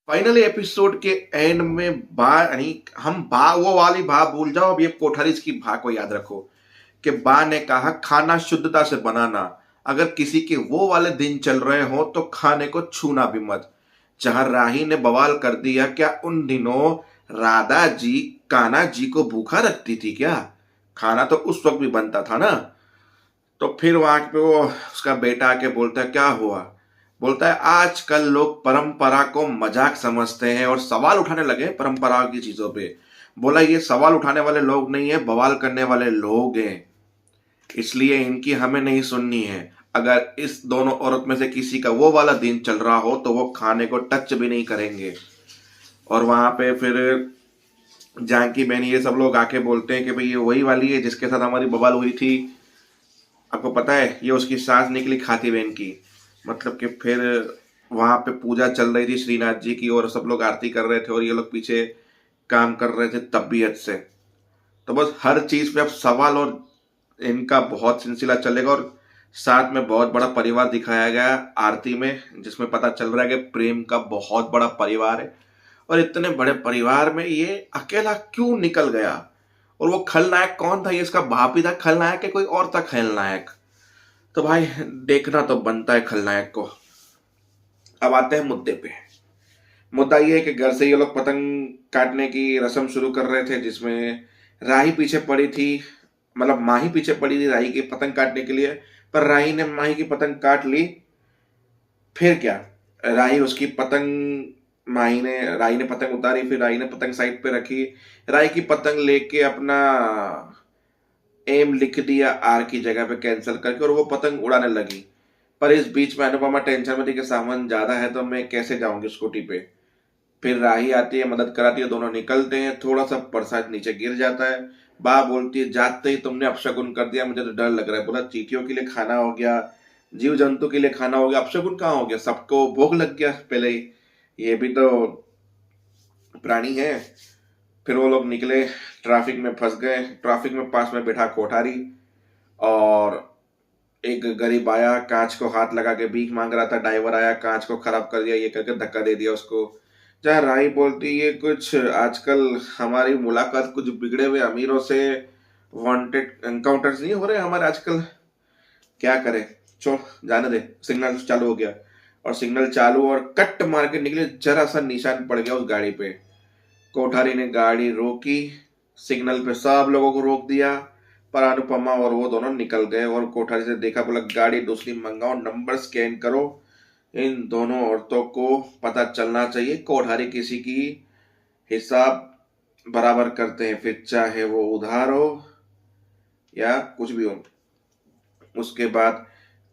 Finally episode के and में बा यानी हम बा वो वाली बा भूल जाओ, अब ये कोठारीज की बा को याद रखो कि बा ने कहा खाना शुद्धता से बनाना। अगर किसी के वो वाले दिन चल रहे हो तो खाने को छूना भी मत। जहां राही ने बवाल कर दिया, क्या उन दिनों राधा जी कान्हा जी को भूखा रखती थी क्या? खाना तो उस वक्त भी बनता था ना। तो फिर वहां पे वो उसका बेटा आके बोलता है, क्या हुआ? बोलता है, आजकल लोग परंपरा को मजाक समझते हैं और सवाल उठाने लगे परंपरा की चीजों पे। बोला, ये सवाल उठाने वाले लोग नहीं है, बवाल करने वाले लोग हैं, इसलिए इनकी हमें नहीं सुननी है। अगर इस दोनों औरत में से किसी का वो वाला दिन चल रहा हो तो वो खाने को टच भी नहीं करेंगे। और वहां पे फिर जानकी बहन ये सब लोग आके बोलते हैं कि भाई ये वही वाली है जिसके साथ हमारी बवाल हुई थी। आपको पता है ये उसकी सास निकली खाती बहन की। मतलब कि फिर वहां पे पूजा चल रही थी श्रीनाथ जी की और सब लोग आरती कर रहे थे और ये लोग पीछे काम कर रहे थे तबीयत से। तो बस हर चीज पे अब सवाल और इनका बहुत सिलसिला चलेगा। और साथ में बहुत बड़ा परिवार दिखाया गया आरती में, जिसमें पता चल रहा है कि प्रेम का बहुत बड़ा परिवार है। और इतने बड़े परिवार में ये अकेला क्यों निकल गया? और वो खलनायक कौन था? ये इसका बाप ही था खलनायक है, कोई और था खलनायक? तो भाई देखना तो बनता है खलनायक को। अब आते हैं मुद्दे पे। मुद्दा ये है कि घर से ये लोग पतंग काटने की रस्म शुरू कर रहे थे, जिसमें राही पीछे पड़ी थी। मतलब माही पीछे पड़ी थी राही की पतंग काटने के लिए। पर राही ने माही की पतंग काट ली। फिर क्या, राही उसकी पतंग राही ने पतंग उतारी, फिर राही ने पतंग साइड पे रखी। राही की पतंग लेके अपना एम लिख दिया आर की जगह पे कैंसिल करके, और वो पतंग उड़ाने लगी। पर इस बीच में अनुपमा टेंशन में थी कि सामान ज्यादा है तो मैं कैसे जाऊंगी स्कूटी पे। फिर राही आती है, मदद कराती है, दोनों निकलते हैं। थोड़ा सा प्रसाद नीचे गिर जाता है। बा बोलती है, जाते ही तुमने अपशगुन कर दिया, मुझे तो डर लग रहा है। बोला, चींटियों के लिए खाना हो गया, जीव जंतु के लिए खाना हो गया, अपशगुन कहाँ हो गया? सबको भोग लग गया पहले ही, ये भी तो प्राणी है। फिर वो लोग निकले, ट्रैफिक में फंस गए। ट्रैफिक में पास में बैठा कोठारी, और एक गरीब आया, कांच को हाथ लगा के भीख मांग रहा था। ड्राइवर आया, कांच को खराब कर दिया, ये करके धक्का दे दिया उसको। जहाँ राही बोलती, ये कुछ आजकल हमारी मुलाकात कुछ बिगड़े हुए अमीरों से वांटेड एनकाउंटर्स नहीं हो रहे हमारे आजकल, क्या करे? चलो जाने दे। सिग्नल चालू हो गया, और सिग्नल चालू और कट मार के निकले, जरा सा निशान पड़ गया उस गाड़ी पे। कोठारी ने गाड़ी रोकी, सिग्नल पे सब लोगों को रोक दिया। पर अनुपमा और वो दोनों निकल गए। और कोठारी से देखा, बोला, गाड़ी दूसरी मंगाओ, नंबर स्कैन करो, इन दोनों औरतों को पता चलना चाहिए। कोठारी किसी की हिसाब बराबर करते हैं, फिर चाहे वो उधार हो या कुछ भी हो। उसके बाद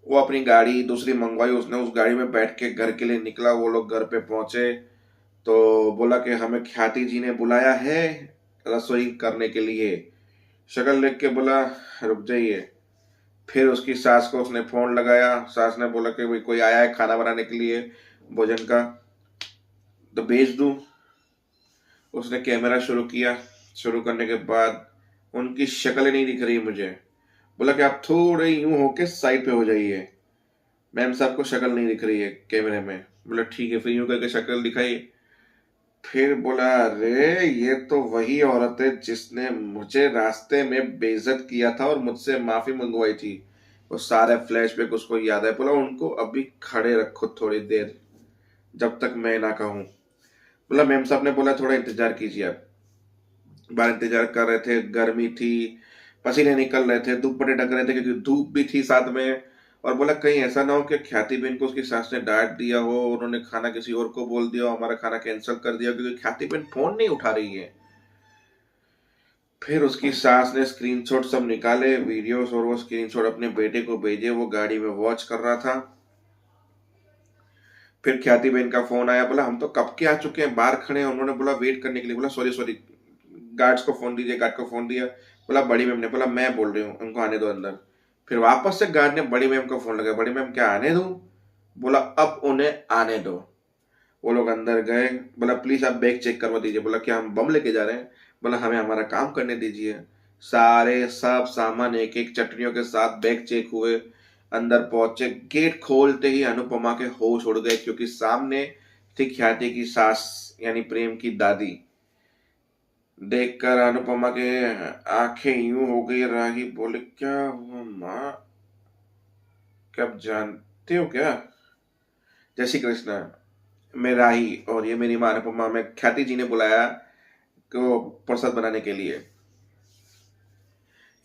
वो अपनी गाड़ी दूसरी मंगवाई, उसने उस गाड़ी में बैठ के घर के लिए निकला। वो लोग घर पे पहुंचे तो बोला कि हमें ख्याति जी ने बुलाया है रसोई करने के लिए। शक्ल देख के बोला, रुक जाइए। फिर उसकी सास को उसने फोन लगाया। सास ने बोला कि भाई कोई आया है खाना बनाने के लिए भोजन का, तो भेज दूं। उसने कैमरा शुरू किया। शुरू करने के बाद उनकी शक्ल ही नहीं दिख रही मुझे। बोला कि आप थोड़े यूं होके साइड पे हो जाइए, मैम साहब को शक्ल नहीं दिख रही है कैमरे में। बोला ठीक है, फिर यूं करके शक्ल दिखाई। फिर बोला, अरे ये तो वही औरत है जिसने मुझे रास्ते में बेइज्जत किया था और मुझसे माफी मंगवाई थी। वो सारे फ्लैशबैक उसको याद है। बोला, उनको अभी खड़े रखो थोड़ी देर, जब तक मैं ना कहूं। बोला, मैम साहब ने बोला थोड़ा इंतजार कीजिए आप। बाहर इंतजार कर रहे थे, गर्मी थी, पसीने निकल रहे थे, दुपट्टे ढक रहे थे क्योंकि धूप भी थी साथ में। और बोला, कहीं ऐसा ना हो कि ख्याति बहन को उसकी सास ने डांट दिया हो, उन्होंने खाना किसी और को बोल दिया हो, हमारा खाना कैंसिल कर दिया, क्योंकि ख्याति बहन फोन नहीं उठा रही है। फिर उसकी सास ने स्क्रीनशॉट सब निकाले वीडियोस, और वो स्क्रीनशॉट अपने बेटे को भेजे। वो गाड़ी में वॉच कर रहा था। फिर ख्याति बहन का फोन आया। बोला, हम तो कब के आ चुके हैं, बाहर खड़े हैं। उन्होंने बोला वेट करने के लिए। बोला, सॉरी सॉरी, गार्ड्स को फोन दीजिए। गार्ड को फोन दिया। बोला, बड़ी मैम ने। बोला, मैं बोल रही हूँ, उनको आने दो अंदर। फिर वापस से गार्ड ने बड़ी मैम को फोन लगाया। बड़ी मैम, क्या आने दूं? बोला, अब उन्हें आने दो। वो लोग अंदर गए। बोला, प्लीज आप बैग चेक करवा दीजिए। बोला, क्या हम बम लेके जा रहे हैं? बोला, हमें हमारा काम करने दीजिए। सारे सब सामान एक एक चटनियों के साथ बैग चेक हुए। अंदर पहुंचे, गेट खोलते ही अनुपमा के होश उड़ गए, क्योंकि सामने थी ख्याति की सास यानी प्रेम की दादी। देखकर अनुपमा के आंखें यूं हो गई। राही बोले, क्या हुआ माँ, क्या आप जानते हो क्या? जय श्री कृष्ण। मैं राही और ये मेरी माँ अनुपमा। मैं ख्याति जी ने बुलाया को प्रसाद बनाने के लिए।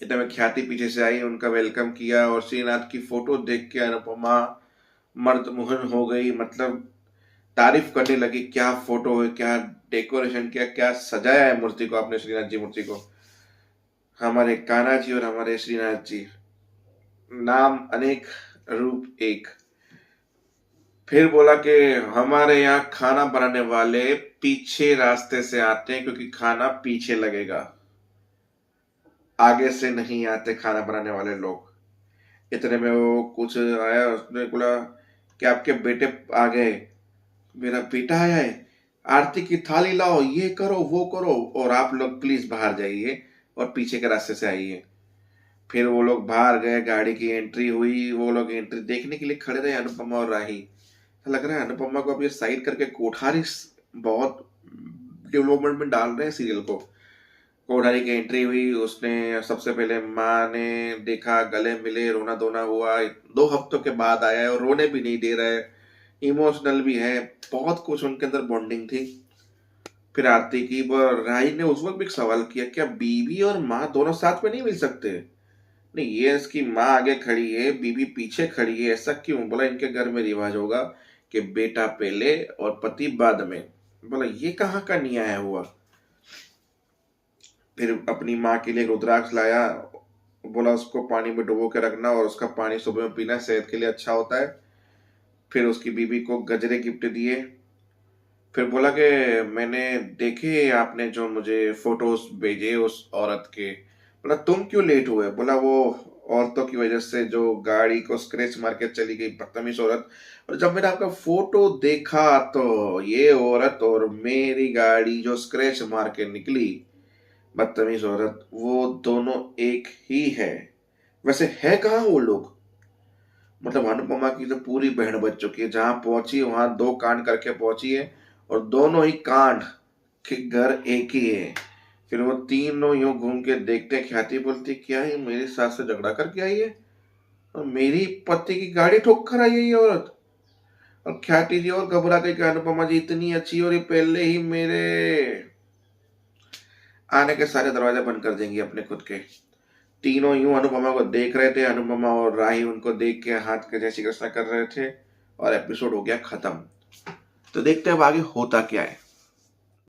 इतने में ख्याति पीछे से आई, उनका वेलकम किया और श्रीनाथ की फोटो देख के अनुपमा मर्दमोहन हो गई। मतलब तारीफ करने लगी, क्या फोटो है, क्या डेकोरेशन किया, क्या सजाया है मूर्ति को आपने, श्रीनाथ जी मूर्ति को। हमारे कान्हा जी और हमारे श्रीनाथ जी, नाम अनेक रूप एक। फिर बोला कि हमारे यहाँ खाना बनाने वाले पीछे रास्ते से आते हैं क्योंकि खाना पीछे लगेगा, आगे से नहीं आते खाना बनाने वाले लोग। इतने में वो कुछ आया, उसने बोला कि आपके बेटे आ गए। मेरा बेटा आया है, आरती की थाली लाओ, ये करो वो करो, और आप लोग प्लीज बाहर जाइए और पीछे के रास्ते से आइए। फिर वो लोग बाहर गए, गाड़ी की एंट्री हुई, वो लोग एंट्री देखने के लिए खड़े रहे, अनुपमा और राही। लग रहा है अनुपमा को अब ये साइड करके कोठारी बहुत डेवलपमेंट में डाल रहे हैं सीरियल को। कोठारी की एंट्री हुई, उसने सबसे पहले माँ ने देखा, गले मिले, रोना धोना हुआ। 2 हफ्तों के बाद आया है और रोने भी नहीं दे रहा है, इमोशनल भी है, बहुत कुछ उनके अंदर बॉन्डिंग थी। फिर आरती की, राही ने उस वक्त भी एक सवाल किया, क्या बीवी और माँ दोनों साथ में नहीं मिल सकते? नहीं, ये इसकी माँ आगे खड़ी है, बीवी पीछे खड़ी है, ऐसा क्यों? बोला इनके घर में रिवाज होगा कि बेटा पहले और पति बाद में। बोला ये कहाँ का न्याय हुआ? फिर अपनी माँ के लिए रुद्राक्ष लाया, बोला उसको पानी में डुबो के रखना और उसका पानी सुबह में पीना, सेहत के लिए अच्छा होता है। फिर उसकी बीवी को गजरे गिफ्ट दिए। फिर बोला कि मैंने देखे आपने जो मुझे फोटोज भेजे उस औरत के। बोला तुम क्यों लेट हुए? बोला वो औरतों की वजह से जो गाड़ी को स्क्रैच मार के चली गई, बदतमीज औरत। और जब मैंने आपका फोटो देखा तो ये औरत और मेरी गाड़ी जो स्क्रैच मार के निकली, बदतमीज औरत, वो दोनों एक ही है। वैसे है कहाँ वो लोग? मतलब अनुपमा की तो पूरी बहन बच चुकी है, जहां पहुंची वहां 2 कांड करके पहुंची है और दोनों ही कांड के घर एक ही है। फिर वो तीनों यूं घूम के देखते, ख्याति बोलती, क्या है मेरी सास से झगड़ा करके आई है और मेरी पति की गाड़ी ठोक कर आई है ये औरत? और ख्याति जी और घबरा गई कि अनुपमा जी इतनी अच्छी और ये पहले ही मेरे आने के सारे दरवाजे बंद कर देंगी अपने खुद के। तीनों यूं अनुपमा को देख रहे थे, अनुपमा और राही उनको देख के हाथ के जैसी कृष्णा कर रहे थे, और एपिसोड हो गया खत्म। तो देखते हैं अब आगे होता क्या है।